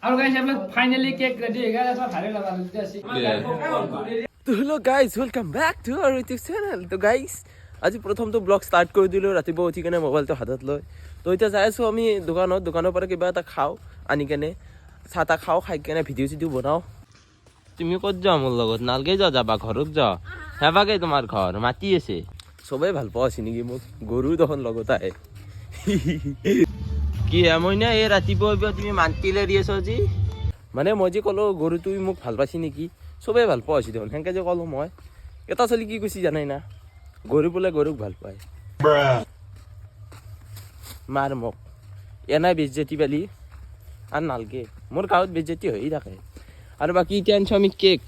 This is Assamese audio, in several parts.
আৰু গাইছ এইবিলাক ফাইনালি কেক ৰেডি হৈ গ'ল এটা ভালে লগা হৈছে আছে তো hello' guys welcome back to our YouTube channel. তো গাইজ আজি প্ৰথমটো ব্লগ ষ্টাৰ্ট কৰি দিলোঁ ৰাতিপুৱা উঠি কেনে মোবাইলটো হাতত লৈ। তো এতিয়া যাই আছোঁ আমি দোকানৰ পৰা কিবা এটা খাওঁ, আনি কেনে চাহ তাহ খাওঁ, খাই কেনে ভিডিঅ' চিডিঅ' বনাওঁ। তুমি ক'ত যোৱা মোৰ লগত? নালগে যাবা ঘৰত যোৱা, হেবাগে তোমাৰ ঘৰ মাতি আছে। চবেই ভাল পোৱা আছে নেকি মোক? গৰু দেখোন লগত আহে। কি মই না এই ৰাতিপুৱা তুমি মাতিলে দি আছ আজি, মানে মই যে ক'লোঁ গৰু তুমি মোক ভাল পাইছি নেকি? চবেই ভাল পোৱা হৈছে দেখোন, সেনেকৈ যে ক'লোঁ মই। এটা চলি কি কৈছি জানাই না, গৰু বোলে গৰুক ভাল পায়। মাৰ মোক এনাই বেজ্জতি পালি আৰু নালগে, মোৰ গাঁৱত বেজ্জতি হৈয়ে থাকে। আৰু বাকী এতিয়া আনিছোঁ আমি কেক।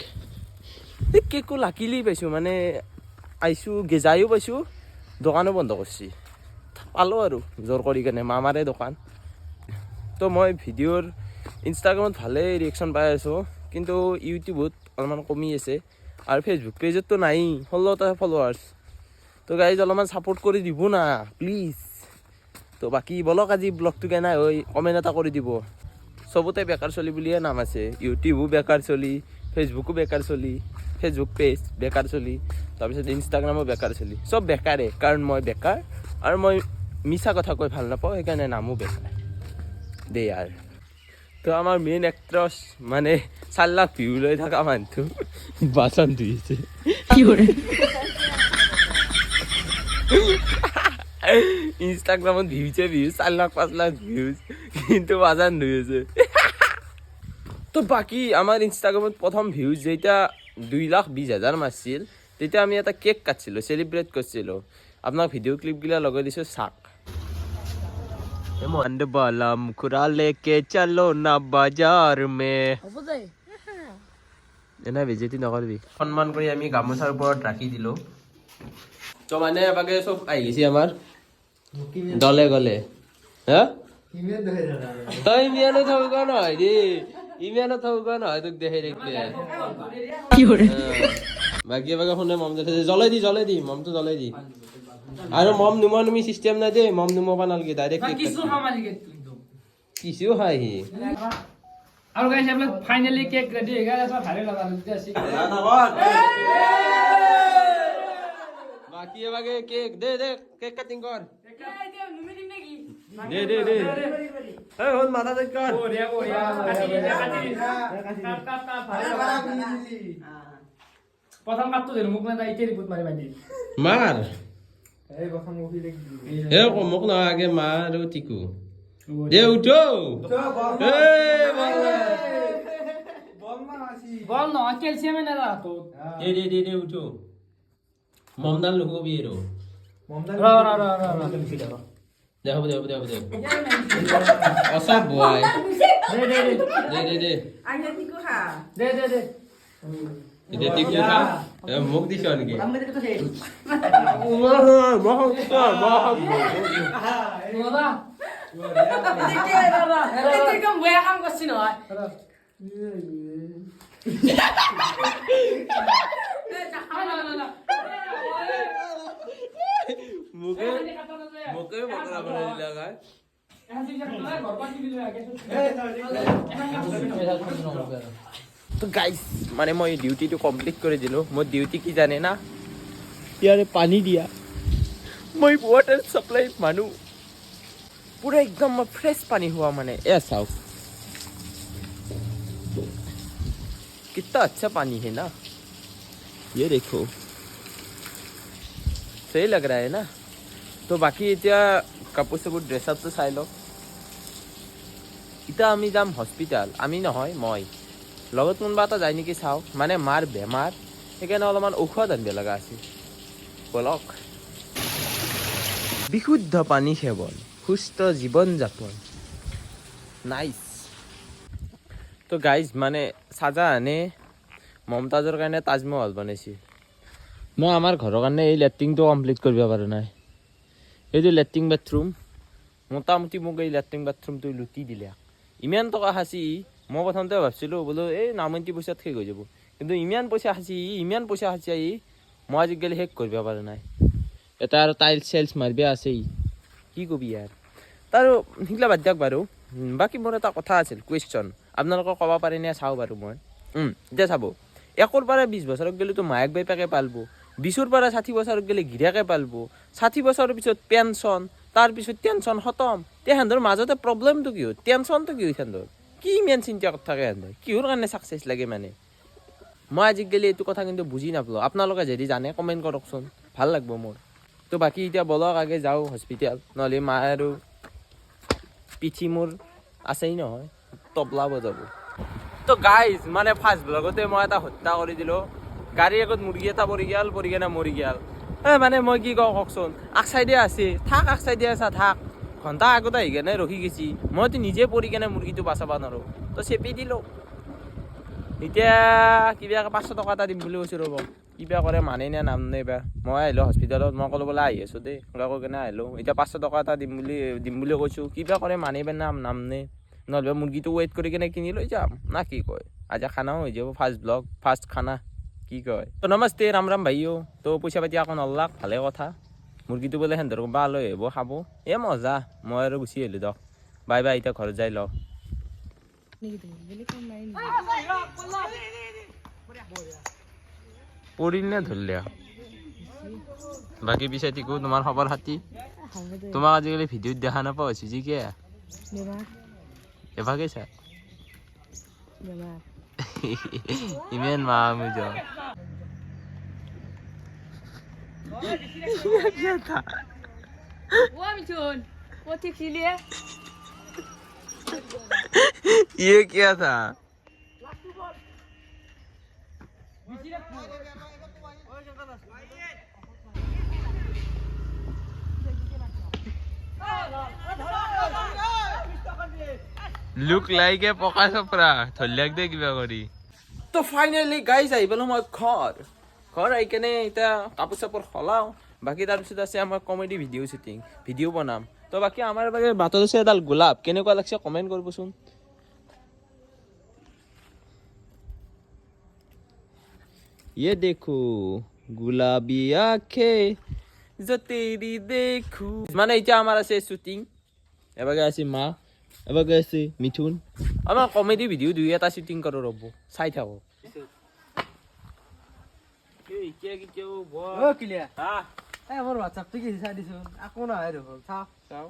এই কেকো লাকিলি পাইছোঁ, মানে আহিছোঁ যায়ো পাইছোঁ, দোকানো বন্ধ কৰিছে। পালোঁ আৰু জোৰ কৰি কেনে মামাৰে দোকান। তো মই ভিডিঅ'ৰ ইনষ্টাগ্ৰামত ভালেই ৰিয়েকশ্যন পাই আছোঁ, কিন্তু ইউটিউবত অলপমান কমি আছে। আৰু ফেচবুক পেজততো নাই 16টা ফলোৱাৰ্ছ। তো গাইজ অলপমান ছাপোৰ্ট কৰি দিব না প্লিজ। তো বাকী বলক আজি ব্লগটো কেনে হয় কমেণ্ট এটা কৰি দিব। চবতে বেকাৰ চলি বুলিয়ে নাম আছে, ইউটিউবো বেকাৰ চলি, ফেচবুকো বেকাৰ চলি, ফেচবুক পেজ বেকাৰ চলি, তাৰপিছত ইনষ্টাগ্ৰামো বেকাৰ চলি, চব বেকাৰে। কাৰণ মই বেকাৰ আৰু মই মিছা কথা কৈ ভাল নাপাওঁ, সেইকাৰণে নামো বেকাৰ দে আৰু। তো আমাৰ মেইন এক্ট্ৰেছ মানে 4 লাখ ভিউ লৈ থকা মানুহটো বাচন ধুইছে। ইনষ্টাগ্ৰামত ভিউজ 4 লাখ 5 লাখ ভিউজ, কিন্তু বাজান ধুইছে। তো বাকী আমাৰ ইনষ্টাগ্ৰামত প্ৰথম ভিউজ যেতিয়া 2,20,000 মাৰছিল, তেতিয়া আমি এটা কেক কাটিছিলোঁ, চেলিব্ৰেট কৰিছিলোঁ। আপোনাক ভিডিঅ' ক্লিপগিলা লগাই দিছোঁ চাক। মন্দ বালা মুখৰা লেকে চলো না বাজাৰ মে। এনে বেজেতি নকৰিবি। সন্মান কৰি আমি গামোচাৰ ওপৰত ৰাখি দিলোঁ। তো মানে এবাকে চব আহি গৈছে আমাৰ দলে গলে। হা তই ইমিয়ানো থৌকা নহয় দেই, ইমিয়ানো থৌকা নহয় তোক দেখে দেখবে। বাকী এবাকে শুনে মম জ্বলাই দি মমটো জ্বলাই দি। আৰু মম নুমা নুমি চিষ্টেম নাই দেই, মম নুমাবা নালগে, ডাইৰেক্ট কিছু খাই সি। আৰু গাইছ এইবিলাক ফাইনালি কেক ৰেডি হৈ গ'ল এটা ভালে লগা হৈছে আছে বাকী এবাকে কেক দে কেক কাটিং কৰ। দে এই হল মাথা চেক কৰ। বঢ়িয়া বঢ়িয়া প্ৰথম কাটটো ধৰি মোক না এতিয়া ৰিপোৰ্ট মাৰি বান্ধি মাৰ এই প্ৰথম মুখি দেখ হে মোক নহয় আগে মা আৰু টিকু দে উঠো। বল নহয় কেলছিয়ামে নেলা তো দে উঠো। মমদান লুকবি আৰু ৰ দে হ'ব দে অসব বয় দে এতিয়া টিকু খা। মোক দিছ নেকি? মোকে বকৰা বনাই দিলা গাই। তো গাইজ মানে মই ডিউটিটো কমপ্লিট কৰি দিলোঁ। মোৰ ডিউটি কি জানে না, ইয়াৰে পানী দিয়া। মই ৱাটাৰ চাপ্লাই মানুহ, পুৰা একদম ফ্ৰেছ পানী হোৱা মানে। চাওক कितना अच्छा पानी है ना, ये देखो सही लग रहा है ना। तो बाकी এতিয়া কাপোৰ চাপোৰ ড্ৰেছ আপটো চাই লওক। এতিয়া আমি যাম হস্পিটেল, আমি নহয় মই, লগত কোনোবা এটা যায় নেকি চাওঁ। মানে মাৰ বেমাৰ, সেইকাৰণে অলপমান ঔষধ আনিব লগা আছে। বলক। বিশুদ্ধ পানী সেৱন, সুস্থ জীৱন যাপন, নাইচ। তো গাইজ মানে চাহজাহানে মমতাজৰ কাৰণে তাজমহল বনাইছে। মই আমাৰ ঘৰৰ কাৰণে এই লেট্ৰিনটো কমপ্লিট কৰিব পৰা নাই। এইটো লেট্ৰিন বাথৰুম, মোটামুটি মোক এই লেট্ৰিন বাথৰুমটো লুটি দিলে। ইমান টকা সাঁচি মই প্ৰথমতে ভাবছিলোঁ বোলো এই নামন্তি পইচাত শেষ হৈ যাব, কিন্তু ইমান পইচা সাঁচি আহি মই আজিকালি শেষ কৰিব পৰা নাই। এটা আৰু টাইলছ চাইলছ মাৰিব আছেই, কি কবি ইয়াৰ। তাৰো সেইগিলা বাদ দিয়ক বাৰু। বাকী মোৰ এটা কথা আছিল, কুৱেশ্যন আপোনালোকক ক'ব পাৰি নে চাওঁ বাৰু মই এতিয়া চাব 1ৰ পৰা 20 বছৰত গ'লেতো মায়েক বাপেকে পালব 20ৰ পৰা 60 বছৰত গ'লে গিৰিয়াকে পালব 60 বছৰৰ পিছত পেঞ্চন তাৰপিছত টেনশ্যন খতম তেহেঁতৰ মাজতে প্ৰব্লেমটো কি হয় টেনশ্যনটো কি হয় তেহেঁতৰ কি ইমান চিন্তা কৰি থাকে সিহঁতে কিহৰ কাৰণে ছাকচেছ লাগে মানে মই আজিকালি এইটো কথা কিন্তু বুজি নাপালোঁ আপোনালোকে যদি জানে কমেণ্ট কৰকচোন ভাল লাগব মোৰ তো বাকী এতিয়া বলক আগে যাওঁ হস্পিটেল নহ'লে মা আৰু পিঠি মোৰ আছেই নহয় তবলা বজাব তো গাইজ মানে ফাৰ্ষ্ট ব্লগতে মই এটা হত্যা কৰি দিলোঁ গাড়ীৰ আগত মুৰ্গী এটা পৰি কেনে মৰি গ'ল মানে মই কি কওঁ কওকচোন আগ চাইডে আছে থাক আগ চাইডে আছা থাক ঘণ্টা আগতে আহি কেনে ৰখি গৈছি মইতো নিজে পৰি কেনে মুৰ্গীটো বাচাব নোৱাৰোঁ তো চেপি দিলোঁ এতিয়া কিবা 500 টকা এটা দিম বুলি কৈছোঁ ৰ'ব কিবা কৰে মানে নে নাম নে বা মই আহিলোঁ হস্পিটেলত মই ক'লোঁ বোলে আহি আছোঁ দেই ওলাই কৈ কেনে আহিলোঁ এতিয়া 500 টকা এটা দিম বুলি কৈছোঁ কিবা কৰে মানে বা নাম নে নহ'লে মুৰ্গীটো ৱেইট কৰি কেনে কিনি লৈ যাম না কি কয় আজি খানাও হৈ যাব ফাৰ্ষ্ট ব্লগ ফাৰ্ষ্ট খানা কি কয় তো নমস্তে ৰাম ৰাম ভাইও তো পইচা পাতি আকৌ নলাক ভালে কথা মুৰ্গীটো বোলে সেহেঁতৰ কোনোবা লৈ আহিব খাব মজা মই আৰু গুচি আহিলোঁ দিয়ক বাই বাই এতিয়া ঘৰত যাই লওক পৰিল নে ধৰিলে বাকী পিছে টিকু তোমাৰ খবৰ খাতি তোমাক আজিকালি ভিডিঅ'ত দেখা নাপাওঁ হৈছোঁ যি কি এভাগে চা ইমান মাহ আমি যাওঁ ये क्या था লুক লাইকে পকা চপৰা ধল্যাক দে কিবা কৰি তো ফাইনেলি গাইজ আহি পালোঁ মই ঘৰ আহি কেনে এতিয়া কাপোৰ চাপোৰ সলাওঁ বাকী তাৰপিছত আছে আমাৰ কমেডি ভিডিঅ' বনাম তো বাকী আমাৰ বাটত আছে এডাল গোলাপ কেনেকুৱা লাগছে কমেণ্ট কৰিবচোন ये देखो गुलाबी आंखें जो तेरी देखो মানে এতিয়া আমাৰ আছে শ্বুটিং এবাগে আছে মা এবাগে আছে মিথুন আমাৰ কমেডি ভিডিঅ' দুই এটা শ্বুটিং কৰোঁ ৰ'ব চাই থাকো মোৰ হোৱাটছআপটো কি চাই দিছোঁ আকৌ নহয় দেখোন চাওঁ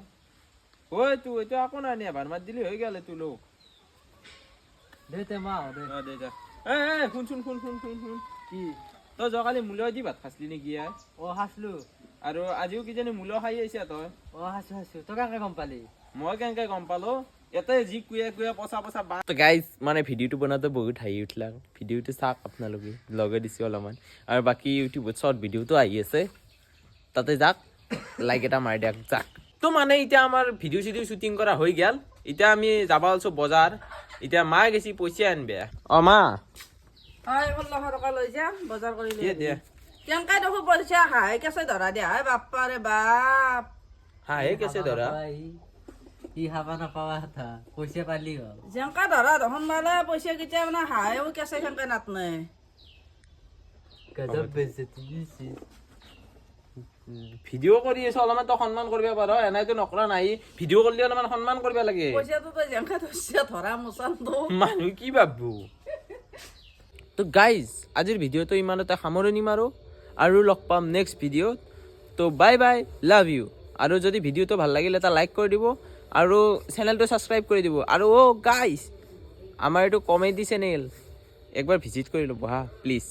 ঐ তোৰ এইটো আকৌ নাই নিয়া ভাৰ মাত দিলি হৈ গ'ল তোৰ লোক দে মা দে শুন কি তই যোৱাকালি মূল্য দি ভাত খাইছিলি নেকি খাইছিলো আৰু আজিও কিজানি মূল্য খাই আহিছা তই খাইছো তই কেনেকে গম পালি মই কেনেকে গম পালো ইয়াতে যি কুয়ে পচা গাইজ মানে ভিডিঅ'টো বনাওঁতে বহুত হাঁহি উঠিলা ভিডিঅ'টো চাওক আপোনালোকে লগাই দিছোঁ অলপমান আৰু বাকী ইউটিউবত শ্বৰ্ট ভিডিঅ'টো আহি আছে তাতে যাক লাইক এটা মাৰি দিয়ক যাক তো মানে এতিয়া আমাৰ ভিডিঅ' শ্বুটিং কৰা হৈ গ'ল এতিয়া আমি যাব আছোঁ বজাৰ এতিয়া মা গেছি পইচা আনবে মা লৈ যাম বজাৰ কৰি দিয়ে কেনেকৈ দেখো পইচা হাঁহে কেঁচে ধৰা দিয়া হে বাপ্পা ৰে বাপ হাঁহে কেঁচে ধৰা কি খাবা নাপাবা এটা পইচা পালি হ'ল যেনেকা ধৰা দেখোন মানে পইচা কেতিয়া মানে হাঁহেও কেঁচে কেনেকে নাটনে গজব বেজতি দিছি ভিডিঅ' কৰি আছো অলপমান তই সন্মান কৰিব পাৰ এনেইতো নকৰা নাই ভিডিঅ' কৰিলে অলপমান সন্মান কৰিব লাগে পইচাটো তই যেনেকা ধৰিছে ধৰা মোচানটো মানুহ কি ভাববো তো গাইজ আজিৰ ভিডিঅ'টো ইমানতে সামৰণি মাৰোঁ আৰু লগ পাম নেক্সট ভিডিঅ'ত তো বাই বাই লাভ ইউ আৰু যদি ভিডিঅ'টো ভাল লাগিলে এটা লাইক কৰি দিব আৰু চেনেলটো ছাবস্ক্ৰাইব কৰি দিব আৰু গাইজ আমাৰ এইটো কমেডি চেনেল একবাৰ ভিজিট কৰি ল'ব হা প্লিজ